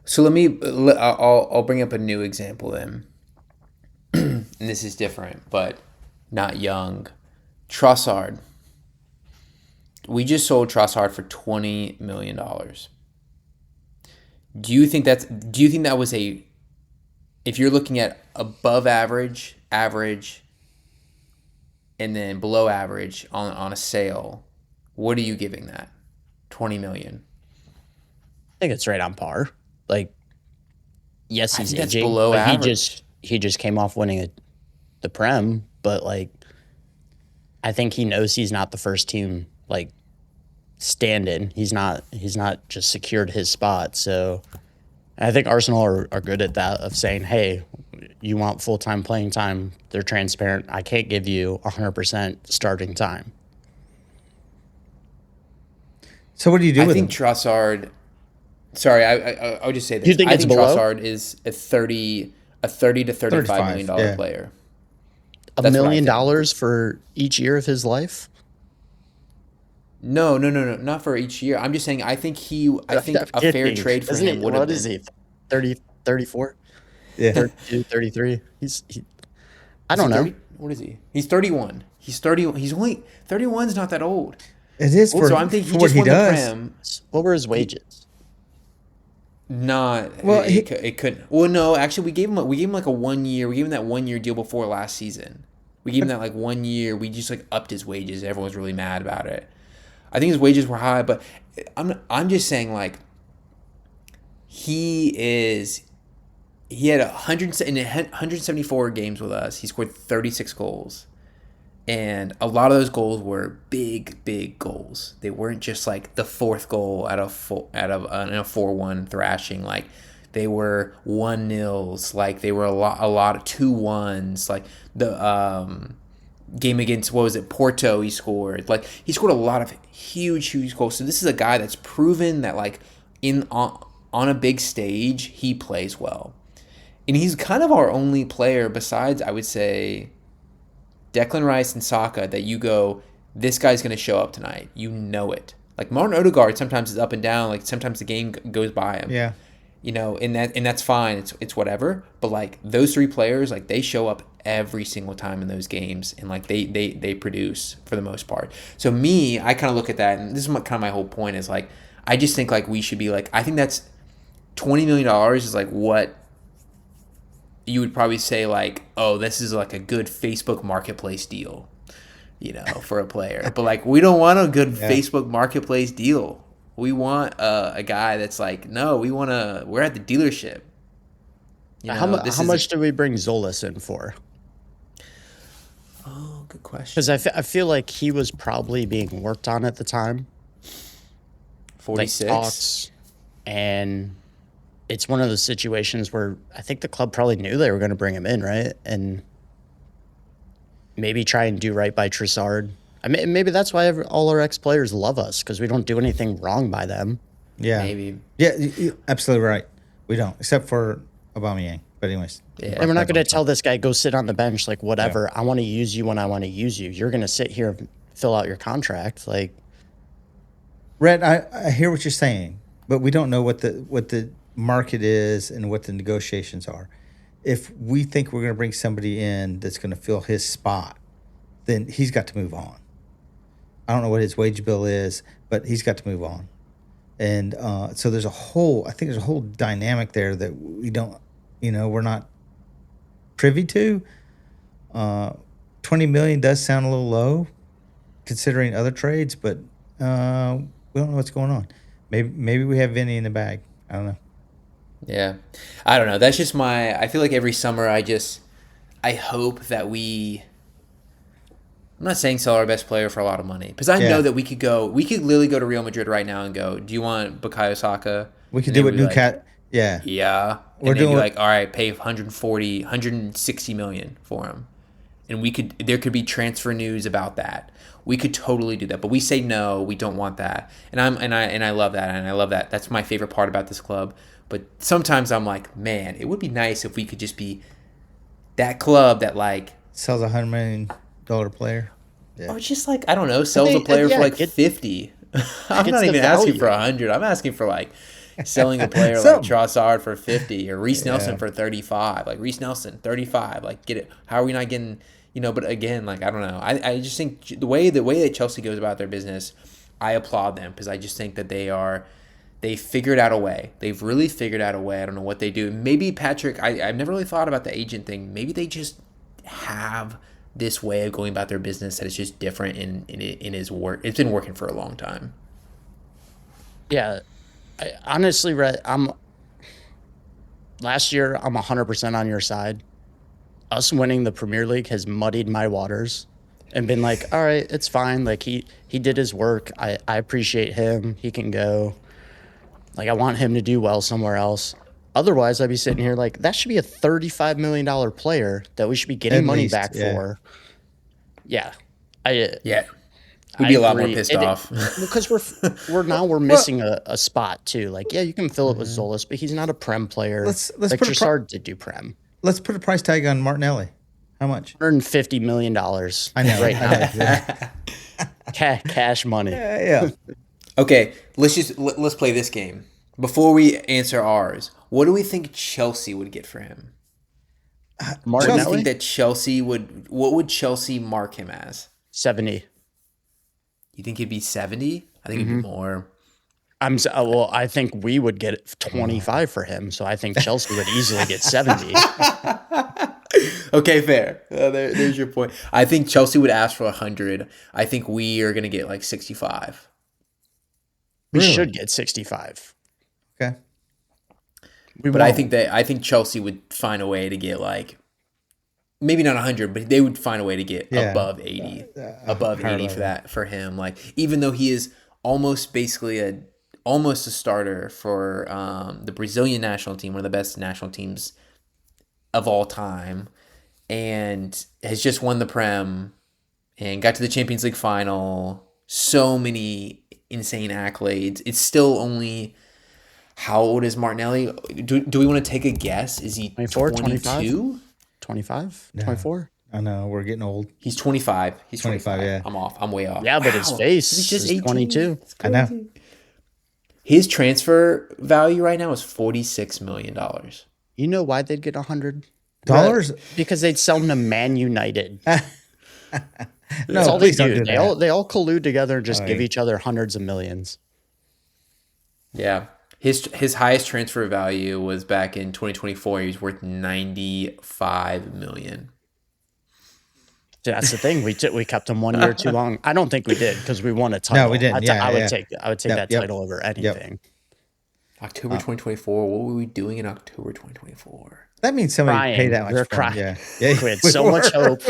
So I'll bring up a new example then. And this is different, but not young. Trossard. We just sold Trossard for $20 million. Do you think that was if you're looking at above average, and then below average on a sale, what are you giving that? $20 million. I think it's right on par. Like, yes, he's that's aging, below but average. he just came off winning the Prem, but like, I think he knows he's not the first team like stand-in. He's not just secured his spot. So I think Arsenal are good at that, of saying, hey, you want full-time playing time. They're transparent. I can't give you 100% starting time. So what do you do with I him? think Trossard. Sorry, I'll just say this. You think I think below? Trossard is a $30 to $35 million yeah. player. $1 million for each year of his life? No, not for each year. I'm just saying. I think a fair trade for him would have What been. is he? 30, 34? Yeah. 32, 33? I don't know. 30? What is he? He's 31. He's 30. He's only 31's not that old. It is for, So I'm thinking for he what just he won does. the Prem. What were his wages? Well, he- it couldn't. Well, no, actually, we gave him like a 1 year. We gave him that 1 year deal before last season. We gave him that like 1 year. We just like upped his wages. Everyone was really mad about it. I think his wages were high, but I'm just saying, like, he had 174 games with us. He scored 36 goals. And a lot of those goals were big goals. They weren't just like the fourth goal out of a 4-1 thrashing. Like, they were 1-0s. Like, they were a lot of 2-1s. Like the game against, what was it, Porto, he scored. Like, he scored a lot of huge goals. So this is a guy that's proven that, like, on a big stage, he plays well. And he's kind of our only player besides, I would say, Declan Rice and Saka, that you go, this guy's going to show up tonight. You know it. Like, Martin Odegaard sometimes is up and down. Like, sometimes the game goes by him. Yeah. You know, and that's fine. It's whatever. But, like, those three players, like, they show up every single time in those games, and like they produce for the most part. So I kind of look at that, and this is kind of my whole point is, like, I just think, like, we should be like, I think that's $20 million is like what you would probably say, like, oh, this is like a good Facebook Marketplace deal, you know, for a player. But, like, we don't want a good Facebook Marketplace deal. We want a guy that's like, no, we're at the dealership. You know, how much do we bring Zolas in for? Oh, good question. Because I feel like he was probably being worked on at the time. 46. Like, talks, and it's one of those situations where I think the club probably knew they were going to bring him in, right? And maybe try and do right by Trossard. I mean, maybe that's why all our ex-players love us, because we don't do anything wrong by them. Yeah. Maybe. Yeah, you're absolutely right. We don't, except for Aubameyang. But anyways. Yeah. And we're not going to tell this guy, go sit on the bench, like, whatever. Yeah. I want to use you when I want to use you. You're going to sit here and fill out your contract. Like, Rhett, I hear what you're saying, but we don't know what the market is and what the negotiations are. If we think we're going to bring somebody in that's going to fill his spot, then he's got to move on. I don't know what his wage bill is, but he's got to move on. And so there's a whole dynamic there that we don't, we're not privy to. 20 million does sound a little low considering other trades, but we don't know what's going on. Maybe we have Vinny in the bag. I don't know. Yeah. I don't know. That's just I feel like every summer I hope that I'm not saying sell our best player for a lot of money, because I know that we could literally go to Real Madrid right now and go, do you want Bukayo Saka? We could do what Newcastle. Yeah. Yeah. And they'd be like, all right, pay 160 million for him. And there could be transfer news about that. We could totally do that, but we say no, we don't want that. And I love that, and I love that. That's my favorite part about this club. But sometimes I'm like, man, it would be nice if we could just be that club that like, Sells $100 million player. Yeah. or just like, I don't know, sells a player for like 50. I'm not the even asking for value. 100. I'm asking for like selling a player like Something. Trossard for 50 or Reese Nelson for 35. Like Reese Nelson, 35. Like get it. How are we not getting, but again, like I don't know. I just think the way that Chelsea goes about their business, I applaud them because I just think that they figured out a way. They've really figured out a way. I don't know what they do. Maybe Patrick, I've never really thought about the agent thing. Maybe they just have this way of going about their business that is just different in his work. It's been working for a long time. Yeah, I honestly, Rhett, last year I'm 100% on your side. Us winning the Premier League has muddied my waters and been like, all right, it's fine. Like he did his work. I appreciate him. He can go. Like I want him to do well somewhere else. Otherwise, I'd be sitting here like that should be a $35 million player that we should be getting At money least, back yeah. for. Yeah, Yeah. We'd I be a lot more agree. pissed off. Because we're missing a spot too. Like yeah, you can fill it with Zolas, but he's not a Prem player. Let's like put a Trossard did do Prem. Let's put a price tag on Martinelli. How much? $150 million. I know. Right now. Cash money. Yeah. Okay, let's play this game. Before we answer ours, what do we think Chelsea would get for him? What do you Martinelli? think that Chelsea what would Chelsea mark him as? 70. You think it'd be 70? I think it'd be more. Well, I think we would get 25 for him, so I think Chelsea would easily get 70. Okay, fair. There's your point. I think Chelsea would ask for 100. I think we are going to get like 65. We Really? should get 65. Okay. But I think Chelsea would find a way to get like maybe not 100, but they would find a way to get above 80. Above 80 for him. Like even though he is almost basically almost a starter for the Brazilian national team, one of the best national teams of all time, and has just won the Prem and got to the Champions League final. So many insane accolades. It's still only, how old is Martinelli? Do we want to take a guess? Is he 24, 22? 25? 24? I know. We're getting old. He's 25. He's 25. 25, yeah. I'm off. I'm way off. Yeah, but his face He's just is 18. 22. It's I know. crazy. His transfer value right now is $46 million. You know why they'd get $100? Dollars? Because they'd sell him to Man United. No, That's all they please don't do. do They that. all collude together and just give each other hundreds of millions. Yeah. His highest transfer value was back in 2024. He was worth $95 million. So that's the thing. We kept him 1 year too long. I don't think we did because we won a title. No, we didn't. I would Yeah. take that Yep. title over anything. October 2024. What were we doing in October 2024? That means somebody Crying. paid that much We were for him. crying. Yeah. We had so much hope.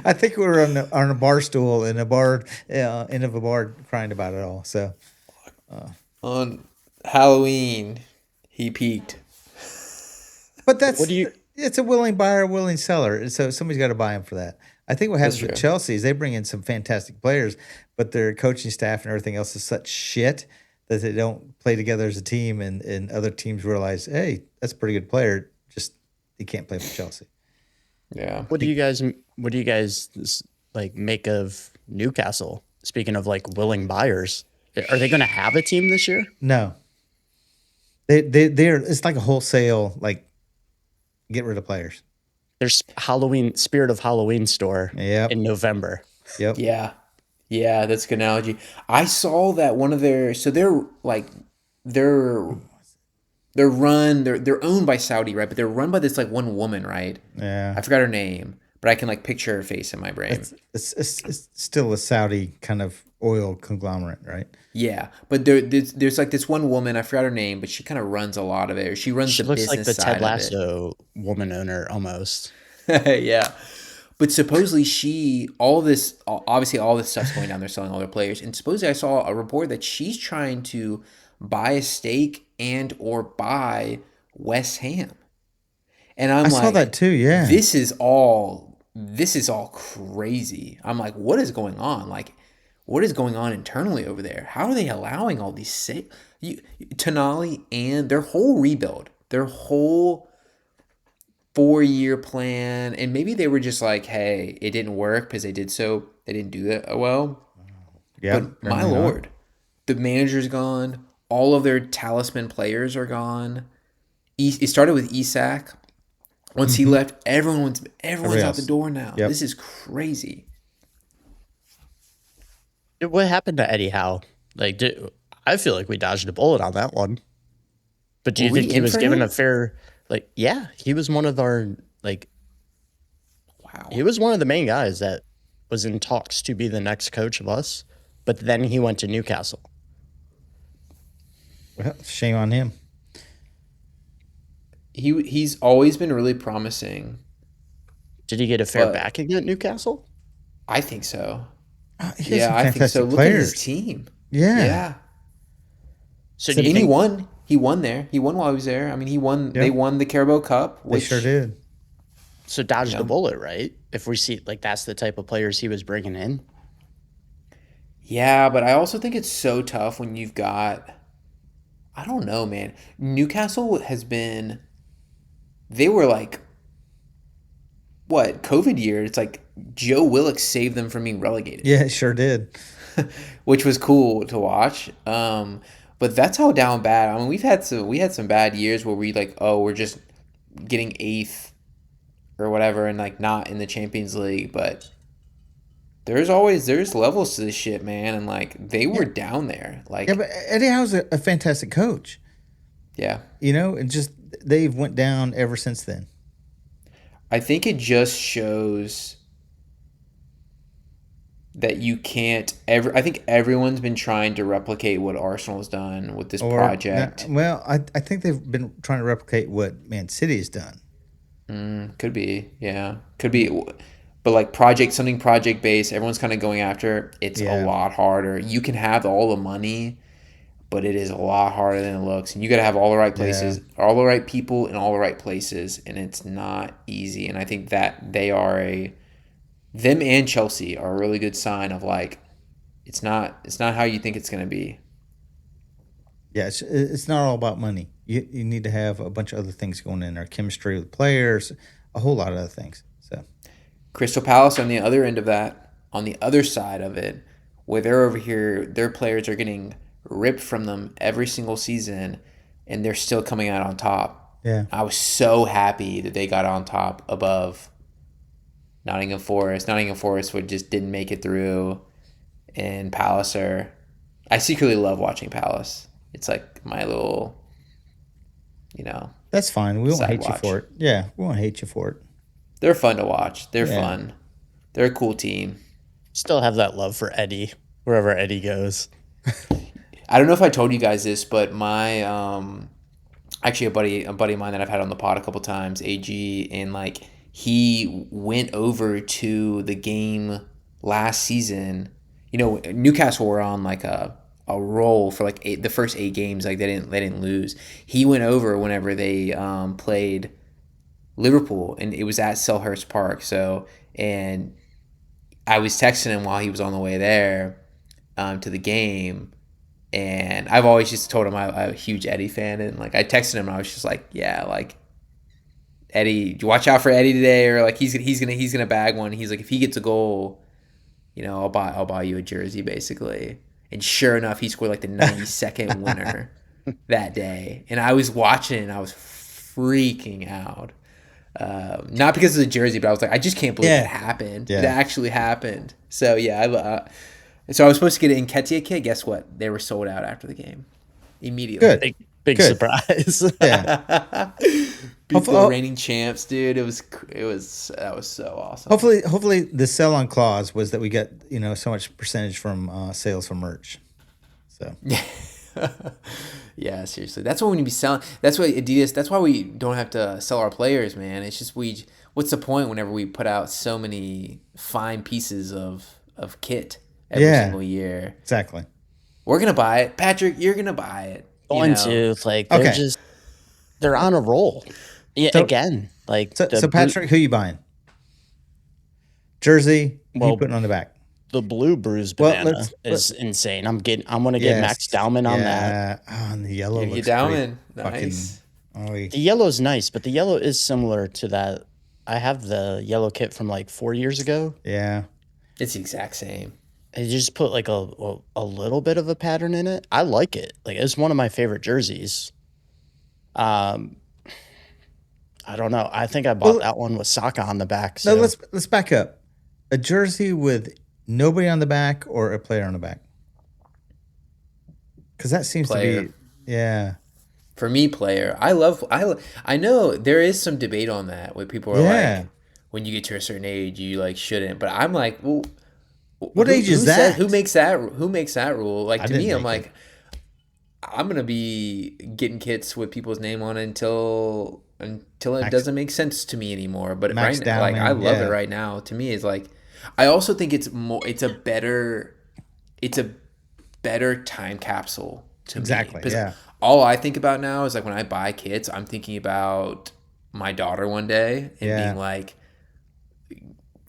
I think we were on a bar stool in a bar, end of a bar, crying about it all. So On Halloween, he peaked. but that's What do you- it's a willing buyer, willing seller. So somebody's got to buy him for that. I think what happens That's with true. Chelsea is they bring in some fantastic players, but their coaching staff and everything else is such shit that they don't play together as a team, and other teams realize, hey, that's a pretty good player. Just he can't play for Chelsea. Yeah. What do you guys like make of Newcastle? Speaking of like willing buyers, are they going to have a team this year? No, they're it's like a wholesale like get rid of players. There's Spirit of Halloween store Yep. in November. Yep. Yeah. Yeah, that's a good analogy. I saw that one of their, so they're owned by Saudi, right? But they're run by this like one woman, right? Yeah. I forgot her name, but I can like picture her face in my brain. It's still a Saudi kind of oil conglomerate, right? Yeah, but there's like this one woman, I forgot her name, but she kind of runs a lot of it. Or she runs She the looks business like the side Ted of it. Lasso woman owner almost. Yeah. But supposedly obviously all this stuff's going down. They're selling all their players. And supposedly I saw a report that she's trying to buy a stake and or buy West Ham. And I saw that too, yeah. This is all crazy. I'm like, what is going on? Like, what is going on internally over there? How are they allowing all these Tonali and their whole rebuild, their whole 4-year plan, and maybe they were just like, hey, it didn't work because they didn't do that well. Yeah, But my lord, the manager's gone. All of their talisman players are gone. It started with Isak. Once he left, everyone's out the door now. Yep. This is crazy. What happened to Eddie Howe? Like, I feel like we dodged a bullet on that one. But do you think he was given a fair? Like, yeah, he was one of our Wow. He was one of the main guys that was in talks to be the next coach of us. But then he went to Newcastle. Well, shame on him. He's always been really promising. Did he get a fair backing at Newcastle? I think so. He has some I think so. fantastic Look at his players. team. Yeah. So And he won. He won there. He won while he was there. I mean, he won. Yep. They won the Carabao Cup. They sure did. So dodged a bullet, right? If we see like that's the type of players he was bringing in. Yeah, but I also think it's so tough when you've got. I don't know, man. Newcastle has been. They were like. What, COVID year? It's like Joe Willock saved them from being relegated. Yeah, it sure did. Which was cool to watch. But that's how down bad. I mean, we had some bad years where we're just getting 8th or whatever and like not in the Champions League. But there's levels to this shit, man, and like they were down there. Like, yeah, but Eddie Howe's a fantastic coach. Yeah, and just they've went down ever since then. I think it just shows that you can't ever. I think everyone's been trying to replicate what Arsenal's done with this project. I think they've been trying to replicate what Man City's done. Could be, yeah, could be, but like something project based. Everyone's kind of going after. It's a lot harder. You can have all the money, but it is a lot harder than it looks. And you got to have all the right places, all the right people in all the right places, and it's not easy. And I think that them and Chelsea are a really good sign of like, it's not how you think it's going to be. Yeah, it's not all about money. You need to have a bunch of other things going in there, chemistry with players, a whole lot of other things. So, Crystal Palace on the other end of that, on the other side of it, where they're over here, their players are getting ripped from them every single season, and they're still coming out on top. Yeah, I was so happy that they got on top above Nottingham Forest. Nottingham Forest just didn't make it through, and Palace I secretly love watching Palace. It's like my little, that's fine. We won't hate watch. you for it. Yeah, we won't hate you for it. They're fun to watch. They're fun. They're a cool team. Still have that love for Eddie wherever Eddie goes. I don't know if I told you guys this, but my actually a buddy of mine that I've had on the pod a couple times, AG, and like he went over to the game last season. Newcastle were on like a roll for like the first 8 games. Like they didn't lose. He went over whenever they played Liverpool, and it was at Selhurst Park. So, and I was texting him while he was on the way there to the game. And I've always just told him I'm a huge Eddie fan, and like I texted him and I was just like, yeah, like Eddie, watch out for Eddie today, or like he's gonna bag one. He's like, if he gets a goal, I'll buy you a jersey basically. And sure enough, he scored like the 92nd winner that day, and I was watching and I was freaking out. Not because of the jersey, but I was like, I just can't believe that happened. Yeah. That actually happened. So yeah, so I was supposed to get an Nketiah kit. Guess what? They were sold out after the game. Immediately. Good. Big surprise. Yeah. Beat the reigning champs, dude. That was so awesome. Hopefully the sell-on clause was that we got so much percentage from sales from merch. So yeah, seriously, that's what we need to be selling. That's why Adidas. That's why we don't have to sell our players, man. It's just what's the point whenever we put out so many fine pieces of kit every single year? Exactly. We're gonna buy it, Patrick. You're gonna buy it. They're on a roll. Yeah, So like Patrick, who you buying? Jersey. Who you putting on the back? the blue bruised Well, banana is insane. I'm gonna get Max Dowman on that. Oh, and the yellow Give you looks Dowman. pretty fucking. Nice. The yellow's nice, but the yellow is similar to that. I have the yellow kit from like 4 years ago. Yeah. It's the exact same. And you just put like a little bit of a pattern in it. I like it. Like it's one of my favorite jerseys. I don't know. I think I bought that one with Saka on the back. So. No, let's back up. A jersey with nobody on the back or a player on the back? Because that seems Player. to be, yeah. For me, player. I know there is some debate on that where people are like, when you get to a certain age, you like shouldn't. But I'm like, well, what age is that? Who makes that rule? Like to me, I'm like, I'm gonna be getting kits with people's name on it until it doesn't make sense to me anymore. But right now, like I love it right now. To me, it's like I also think it's a better time capsule to exactly. me. Yeah. All I think about now is like when I buy kits, I'm thinking about my daughter one day and being like,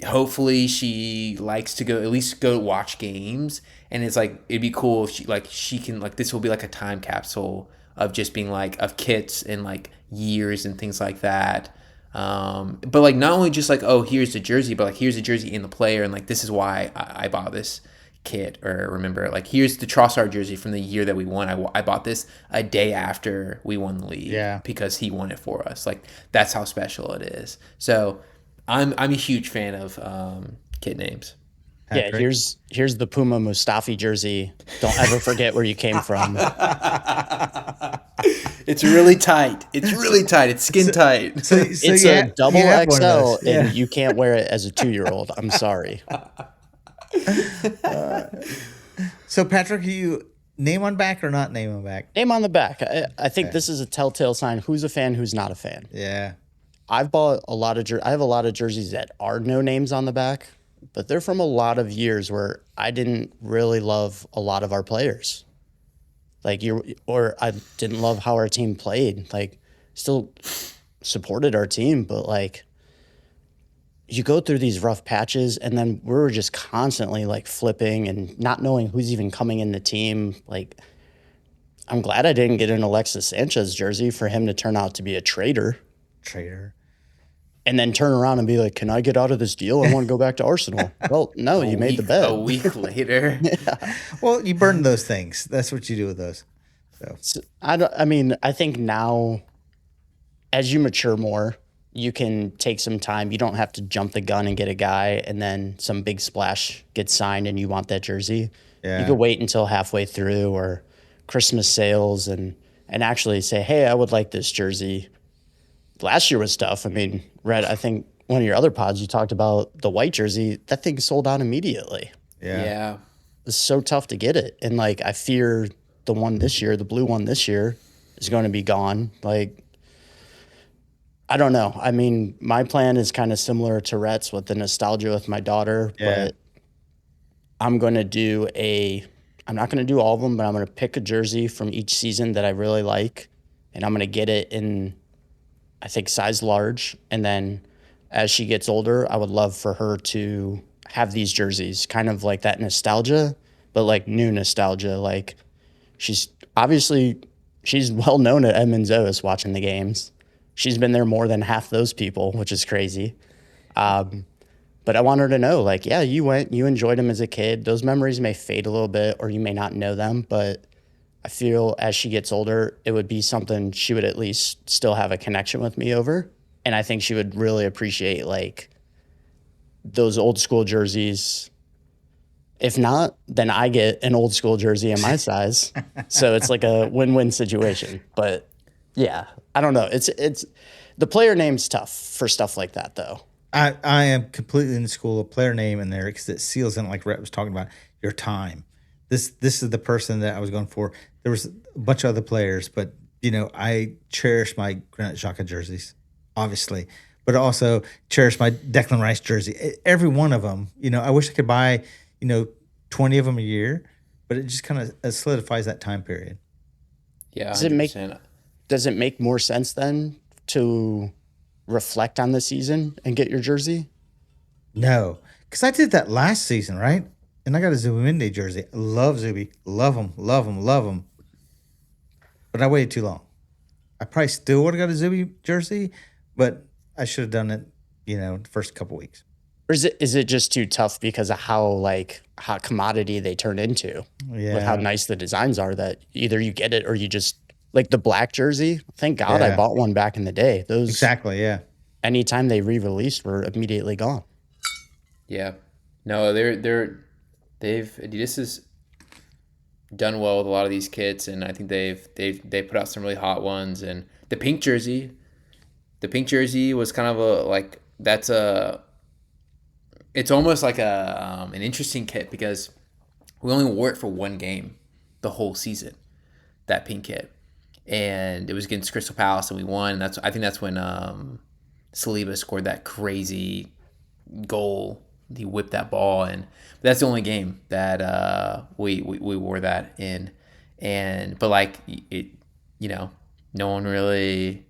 hopefully she likes to at least go watch games, and it's like it'd be cool if she can this will be like a time capsule of just being like of kits and like years and things like that. But like not only just like, oh, here's the jersey, but like here's the jersey and the player, and like this is why I bought this kit. Or remember, like here's the Trossard jersey from the year that we won. I bought this a day after we won the league because he won it for us. Like that's how special it is. So I'm a huge fan of kit names. Yeah, here's the Puma Mustafi jersey. Don't ever forget where you came from. It's really tight. It's skin tight. So it's a double XL, and you can't wear it as a 2-year-old. I'm sorry. So Patrick, you name on back or not name on back? Name on the back. I think this is a telltale sign. Who's a fan? Who's not a fan? Yeah. I've bought a lot of I have a lot of jerseys that are no names on the back, but they're from a lot of years where I didn't really love a lot of our players. Or I didn't love how our team played. Like, still supported our team, but like, you go through these rough patches, and then we were just constantly like flipping and not knowing who's even coming in the team. Like, I'm glad I didn't get an Alexis Sanchez jersey for him to turn out to be a traitor. And then turn around and be like, can I get out of this deal? I want to go back to Arsenal. Well, no, you made the bet. A week later. Yeah. Well, you burn those things. That's what you do with those. So, I think now as you mature more, you can take some time. You don't have to jump the gun and get a guy and then some big splash gets signed and you want that jersey. Yeah. You could wait until halfway through or Christmas sales and actually say, hey, I would like this jersey. Last year was tough. I mean, Red, I think one of your other pods, you talked about the white jersey. That thing sold out immediately. Yeah. It's so tough to get it. And, like, I fear the one this year, the blue one this year, is going to be gone. Like, I don't know. I mean, my plan is kind of similar to Rhett's with the nostalgia with my daughter. Yeah. But I'm going to I'm not going to do all of them, but I'm going to pick a jersey from each season that I really like. And I'm going to get it in, I think, size large. And then as she gets older, I would love for her to have these jerseys, kind of like that nostalgia, but like new nostalgia. Like she's well known at Edmonds Otis watching the games. She's been there more than half those people, which is crazy. But I want her to know, like, yeah, you enjoyed them as a kid. Those memories may fade a little bit or you may not know them, but I feel as she gets older, it would be something she would at least still have a connection with me over. And I think she would really appreciate, like, those old school jerseys. If not, then I get an old school jersey in my size. So it's like a win-win situation. But yeah, I don't know. It's the player name's tough for stuff like that, though. I am completely in the school of player name in there because it seals in, like Rhett was talking about, your time. This is the person that I was going for. There was a bunch of other players, but, you know, I cherish my Granit Xhaka jerseys, obviously, but also cherish my Declan Rice jersey. Every one of them, you know, I wish I could buy, 20 of them a year, but it just kind of solidifies that time period. Yeah. Does it make more sense then to reflect on the season and get your jersey? No, because I did that last season, right? And I got a Zubimendi jersey. Love Zuby. Love him. Love him. Love him. But I waited too long. I probably still would have got a Zuby jersey, but I should have done it, the first couple weeks. Or is it just too tough because of how hot commodity they turn into with how nice the designs are that either you get it or you just like the black jersey. Thank God I bought one back in the day. Those exactly, yeah. Anytime they re-released were immediately gone. Yeah. No, Adidas has done well with a lot of these kits, and I think they put out some really hot ones. And the pink jersey was kind of it's almost like an interesting kit because we only wore it for one game the whole season, that pink kit, and it was against Crystal Palace and we won. I think that's when Saliba scored that crazy goal. He whipped that ball, and that's the only game that we wore that in. But like it, no one really.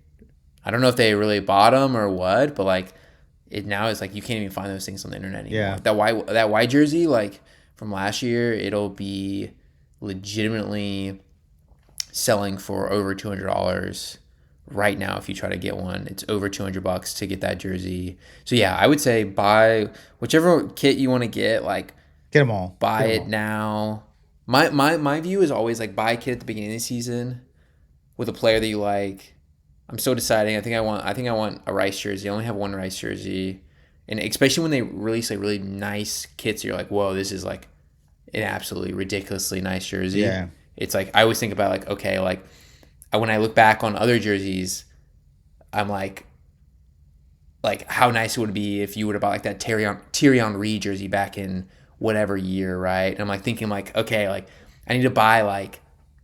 I don't know if they really bought them or what, but like it now is like you can't even find those things on the internet anymore. Yeah. That white jersey like from last year, it'll be legitimately selling for over $200 right now. If you try to get one, it's over $200 to get that jersey. So yeah, I would say buy whichever kit you want to get, like get them all, buy it now. My view is always like buy a kit at the beginning of the season with a player that you like. I'm still deciding. I think I want a Rice jersey. I only have one Rice jersey, and especially when they release like really nice kits, you're like, whoa, this is like an absolutely ridiculously nice jersey. Yeah. It's like I always think about like, okay, like when I look back on other jerseys, I'm like how nice it would be if you would have bought like that Thierry Henry jersey back in whatever year, right? And I'm like thinking like, okay, like I need to buy like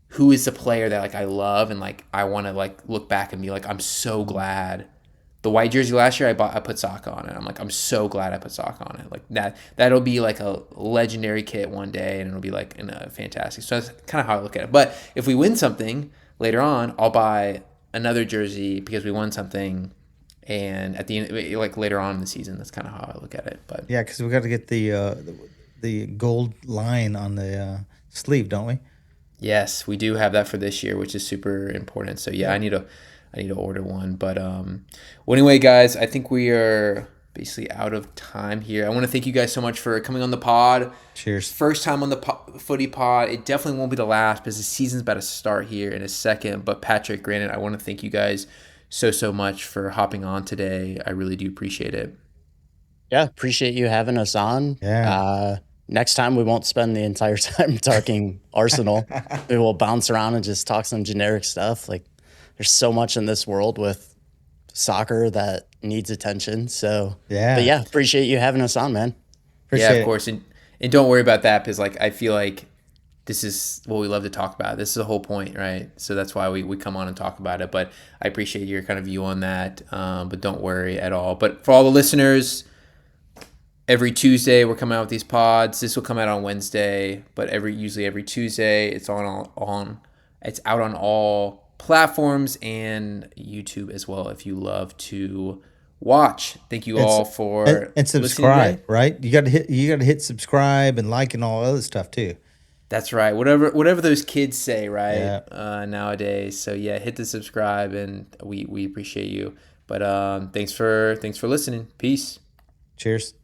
who is the player that like I love and like I want to like look back and be like, I'm so glad. The white jersey last year I put Saka on it. I'm like, I'm so glad I put Saka on it. Like that'll be like a legendary kit one day, and it'll be like fantastic. So that's kind of how I look at it. But if we win something later on, I'll buy another jersey because we won something. And at the end, like later on in the season, that's kind of how I look at it. But yeah, because we got to get the gold line on the sleeve, don't we? Yes, we do have that for this year, which is super important. So yeah, I need to order one. But well, anyway, guys, I think we are basically out of time here. I want to thank you guys so much for coming on the pod. Cheers. First time on the Footy pod. It definitely won't be the last because the season's about to start here in a second. But Patrick, granted, I want to thank you guys so much for hopping on today. I really do appreciate it. Yeah, appreciate you having us on. Yeah. Next time we won't spend the entire time talking Arsenal. We will bounce around and just talk some generic stuff. Like there's so much in this world with soccer that needs attention. So yeah. But yeah, appreciate you having us on, man. Yeah, of course. And don't worry about that because like I feel like this is what we love to talk about. This is the whole point, right? So that's why we come on and talk about it. But I appreciate your kind of view on that. But don't worry at all. But for all the listeners, every Tuesday we're coming out with these pods. This will come out on Wednesday, but usually every Tuesday it's it's out on all platforms and YouTube as well if you love to watch. Thank you all for and subscribe, right? You got to hit subscribe and like and all other stuff too. That's right. Whatever those kids say, right? Yeah. Nowadays. So yeah, hit the subscribe and we appreciate you. But thanks for listening. Peace. Cheers.